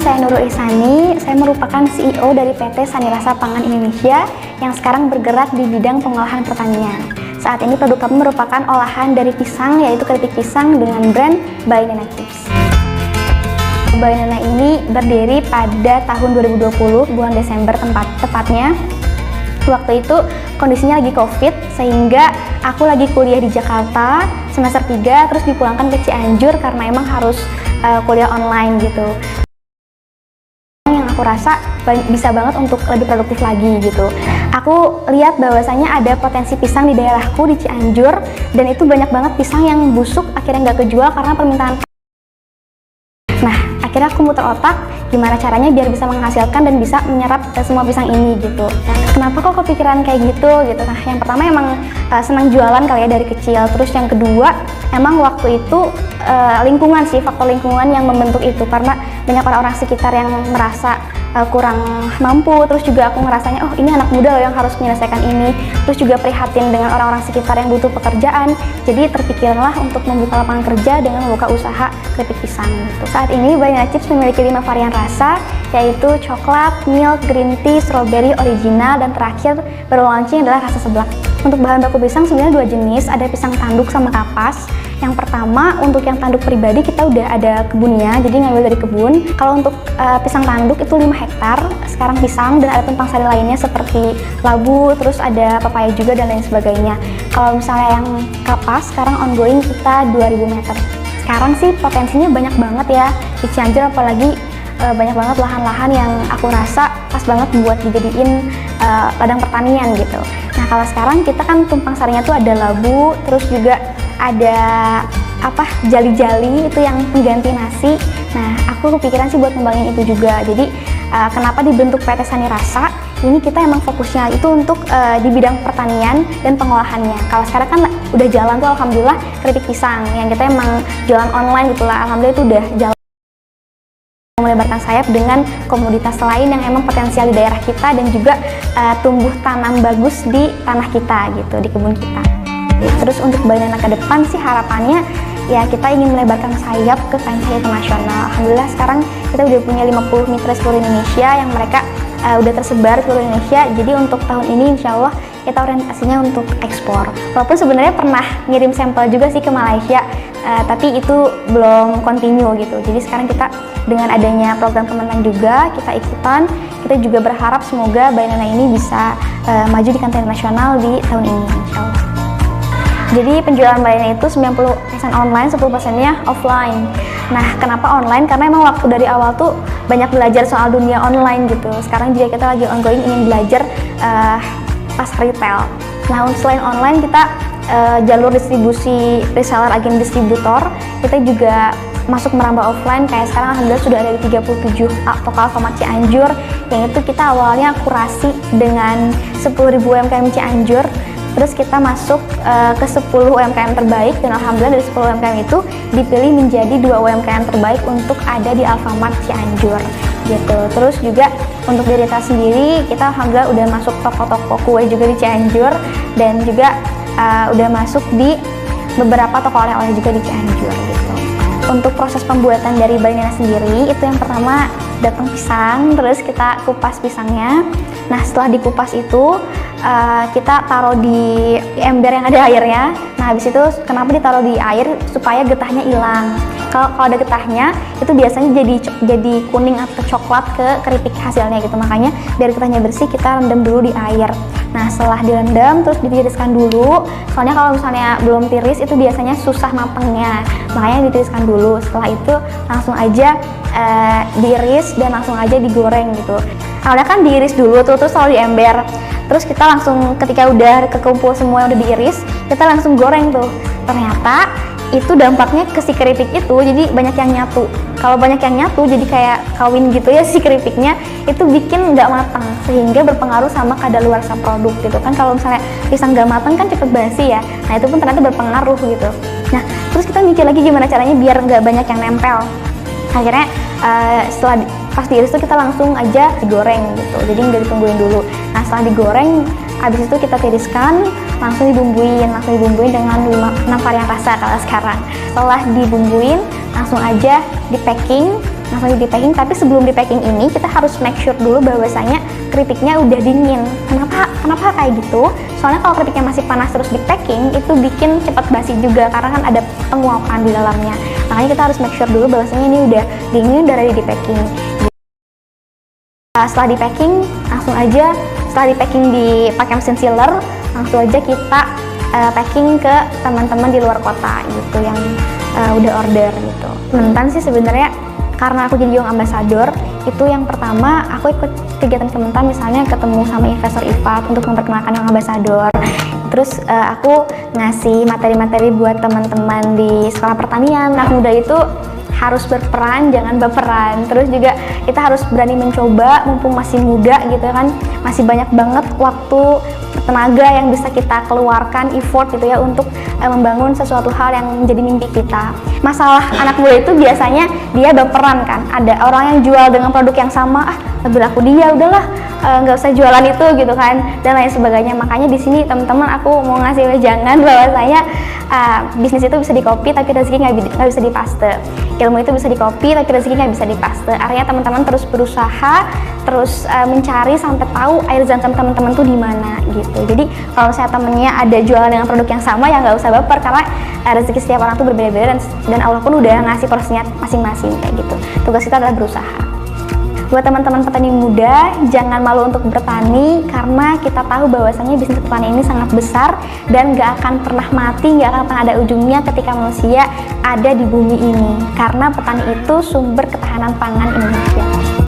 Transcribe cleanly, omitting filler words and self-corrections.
saya Nurul Ihsani. Saya merupakan CEO dari PT Sanirasa Pangan Indonesia yang sekarang bergerak di bidang pengolahan pertanian. Saat ini produk kami merupakan olahan dari pisang, yaitu keripik pisang dengan brand By Nana Chips. By Nana ini berdiri pada tahun 2020, bulan Desember tepatnya. Waktu itu kondisinya lagi COVID, sehingga aku lagi kuliah di Jakarta semester 3, terus dipulangkan ke Cianjur karena emang harus kuliah online gitu. Yang aku rasa bisa banget untuk lebih produktif lagi gitu. Aku lihat bahwasanya ada potensi pisang di daerahku di Cianjur, dan itu banyak banget pisang yang busuk akhirnya nggak kejual karena permintaan. Nah, akhirnya aku muter otak gimana caranya biar bisa menghasilkan dan bisa menyerap semua pisang ini gitu. Kenapa kok kepikiran kayak gitu? Nah, yang pertama emang senang jualan kali ya dari kecil. Terus yang kedua, emang waktu itu lingkungan sih, faktor lingkungan yang membentuk itu, karena banyak orang-orang sekitar yang merasa kurang mampu. Terus juga aku ngerasanya, oh ini anak muda loh yang harus menyelesaikan ini. Terus juga prihatin dengan orang-orang sekitar yang butuh pekerjaan. Jadi terpikirlah untuk membuka lapangan kerja dengan membuka usaha keripik pisang gitu. Saat ini By Nana Chips memiliki 5 varian rasa, yaitu coklat, milk, green tea, strawberry, original, dan terakhir baru launching adalah rasa seblak. Untuk bahan baku pisang sebenarnya 2 jenis, ada pisang tanduk sama kapas. Yang pertama, untuk yang tanduk pribadi kita udah ada kebunnya, jadi ngambil dari kebun. Kalau untuk pisang tanduk itu 5 hektar sekarang pisang, dan ada tumpang sari lainnya seperti labu, terus ada pepaya juga dan lain sebagainya. Kalau misalnya yang kapas sekarang ongoing kita 2000 meter. Sekarang sih potensinya banyak banget ya di Cianjur, apalagi banyak banget lahan-lahan yang aku rasa pas banget buat dijadiin ladang pertanian gitu. Nah, kalau sekarang kita kan tumpang sarinya tuh ada labu, terus juga ada jali-jali itu yang pengganti nasi. Nah, aku kepikiran sih buat ngembangin itu juga. Jadi kenapa dibentuk PT Sanirasa? Ini kita emang fokusnya itu untuk di bidang pertanian dan pengolahannya. Kalau sekarang kan udah jalan tuh alhamdulillah keripik pisang yang kita emang jualan online gitulah. Alhamdulillah itu udah jalan. Melebarkan sayap dengan komoditas lain yang emang potensial di daerah kita, dan juga tumbuh tanam bagus di tanah kita gitu, di kebun kita. Terus untuk By Nana ke depan sih harapannya ya kita ingin melebarkan sayap ke kancah internasional. Alhamdulillah sekarang kita udah punya 50 mitra seluruh Indonesia yang mereka udah tersebar seluruh Indonesia. Jadi untuk tahun ini insya Allah kita orientasinya untuk ekspor. Walaupun sebenarnya pernah ngirim sampel juga sih ke Malaysia, tapi itu belum continue gitu. Jadi sekarang kita dengan adanya program Kementan juga kita ikutan. Kita juga berharap semoga By Nana ini bisa maju di kancah internasional di tahun ini insya Allah. Jadi penjualan By Nana itu 90% online, 10%-nya offline. Nah, kenapa online? Karena emang waktu dari awal tuh banyak belajar soal dunia online gitu. Sekarang juga kita lagi ongoing ingin belajar pasar retail. Nah, selain online kita jalur distribusi reseller, agen distributor, kita juga masuk merambah offline. Kayak sekarang alhamdulillah sudah ada di 37 toko Alfamart Cianjur, yang itu kita awalnya kurasi dengan 10.000 UMKM Cianjur. Terus kita masuk ke 10 UMKM terbaik, dan alhamdulillah dari 10 UMKM itu dipilih menjadi 2 UMKM terbaik untuk ada di Alfamart Cianjur gitu. Terus juga untuk di retail sendiri kita alhamdulillah udah masuk toko-toko kue juga di Cianjur, dan juga udah masuk di beberapa toko oleh-oleh juga di Cianjur gitu. Untuk proses pembuatan dari By Nana sendiri itu yang pertama datang pisang, terus kita kupas pisangnya. Nah, setelah dikupas itu kita taruh di ember yang ada airnya. Nah, habis itu kenapa ditaruh di air? Supaya getahnya hilang. Kalau ada getahnya itu biasanya jadi kuning atau coklat ke keripik hasilnya gitu. Makanya biar getahnya bersih kita rendam dulu di air. Nah, setelah direndam terus ditiriskan dulu. Soalnya kalau misalnya belum tiris itu biasanya susah matangnya. Makanya ditiriskan dulu. Setelah itu langsung aja diiris dan langsung aja digoreng gitu. Awalnya kan diiris dulu terus taruh di ember. Terus kita langsung ketika udah kekumpul semua udah diiris, kita langsung goreng tuh. Ternyata itu dampaknya ke si keripik itu, jadi banyak yang nyatu. Kalau banyak yang nyatu jadi kayak kawin gitu ya si keripiknya, itu bikin nggak matang, sehingga berpengaruh sama kadaluarsa produk gitu kan. Kalau misalnya pisang nggak matang kan cepet basi ya, nah itu pun ternyata berpengaruh gitu. Nah terus kita mikir lagi gimana caranya biar nggak banyak yang nempel. Akhirnya setelah pas diiris itu kita langsung aja digoreng gitu, jadi nggak ditungguin dulu. Nah setelah digoreng, habis itu kita tiriskan, langsung dibumbuin dengan 6 varian rasa kalau sekarang. Setelah dibumbuin, langsung aja di packing langsung di packing. Tapi sebelum di packing ini kita harus make sure dulu bahwasanya keripiknya udah dingin. Kenapa kayak gitu? Soalnya kalau keripiknya masih panas terus di packing itu bikin cepat basi juga karena kan ada penguapan di dalamnya. Makanya kita harus make sure dulu bahwasanya ini udah dingin, udah ready di packing. Setelah di packing, langsung aja setelah di packing pakai mesin sealer, langsung aja kita packing ke teman-teman di luar kota gitu yang udah order gitu. Kementan sih sebenarnya karena aku jadi Young Ambassador, itu yang pertama aku ikut kegiatan Kementan, misalnya ketemu sama investor IPAT untuk memperkenalkan Young Ambassador. Terus aku ngasih materi-materi buat teman-teman di sekolah pertanian. Anak muda itu harus berperan, jangan baperan. Terus juga kita harus berani mencoba, mumpung masih muda gitu kan, masih banyak banget waktu, tenaga yang bisa kita keluarkan, effort gitu ya untuk membangun sesuatu hal yang menjadi mimpi kita. Masalah anak muda itu biasanya dia baperan kan, ada orang yang jual dengan produk yang sama, lebih laku dia, udahlah nggak usah jualan itu gitu kan, dan lain sebagainya. Makanya di sini teman-teman aku mau ngasih wejangan bahwasanya bisnis itu bisa dikopi tapi rezeki nggak bisa dipaste. Ilmu itu bisa dikopi tapi rezeki nggak bisa dipaste. Artinya teman-teman terus berusaha, terus mencari sampai tahu air zam-zam teman-teman tuh di mana gitu. Jadi kalau misalnya temennya ada jualan dengan produk yang sama ya nggak usah baper, karena rezeki setiap orang tuh berbeda-beda dan Allah pun udah ngasih porsinya masing-masing kayak gitu. Tugas kita adalah berusaha. Buat teman-teman petani muda, jangan malu untuk bertani karena kita tahu bahwasanya bisnis petani ini sangat besar dan gak akan pernah mati, gak akan pernah ada ujungnya ketika manusia ada di bumi ini. Karena petani itu sumber ketahanan pangan Indonesia.